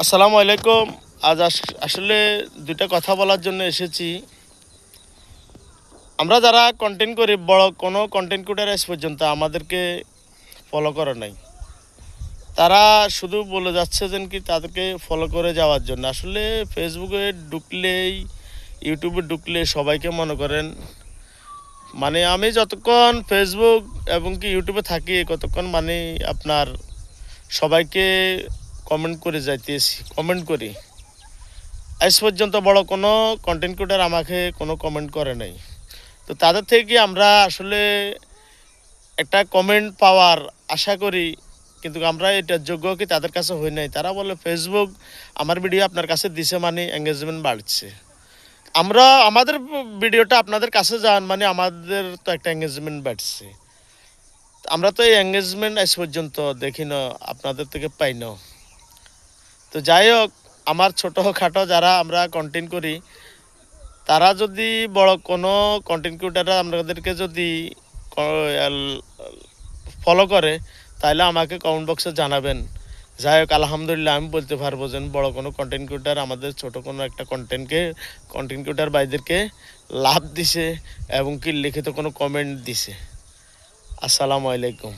আসসালামু আলাইকুম। আজ আসলে দুইটা কথা বলার জন্য এসেছি। আমরা যারা কন্টেন্ট করি, বড় কোনো কন্টেন্ট ক্রিয়েটর আজ পর্যন্ত আমাদেরকে ফলো করে নাই। তারা শুধু বলে যাচ্ছে যেন কি তাদেরকে ফলো করে যাওয়ার জন্য। আসলে ফেসবুকে ঢুকলেই, ইউটিউবে ঢুকলে সবাইকে মনে করেন, মানে আমি যতক্ষণ ফেসবুক এবং কি ইউটিউবে থাকি কতক্ষণ মানে আপনার সবাইকে কমেন্ট করে যাইতেছি, কমেন্ট করি। আজ পর্যন্ত বড় কোনো কন্টেন্ট ক্রিয়েটর আমাকে কোনো কমেন্ট করে নাই। তো তাদের থেকে কি আমরা আসলে একটা কমেন্ট পাওয়ার আশা করি, কিন্তু আমরা এটার যোগ্য কি তাদের কাছে হই নাই। তারা বলে ফেসবুক আমার ভিডিও আপনার কাছে দিছে মানে এঙ্গেজমেন্ট বাড়ছে। আমরা আমাদের ভিডিওটা আপনাদের কাছে যান মানে আমাদের তো একটা এঙ্গেজমেন্ট বাড়ছে। আমরা তো এই এঙ্গেজমেন্ট আজ পর্যন্ত দেখি না, আপনাদের থেকে পাই না। তো যাই হোক, আমার ছোটোখাটো যারা আমরা কন্টেন্ট করি, তারা যদি বড় কোনো কন্টেন্ট ক্রিয়েটাররা আমাদেরকে যদি ফলো করে, তাহলে আমাকে কমেন্ট বক্সে জানাবেন। যাই হোক, আলহামদুলিল্লাহ আমি বলতে পারবো যে বড় কোনো কন্টেন্ট ক্রিয়েটার আমাদের ছোট কোনো একটা কন্টেন্ট ক্রিয়েটার ভাইদেরকে লাভ দিছে এবং কি লিখিত কোনো কমেন্ট দিছে। আসসালামু আলাইকুম।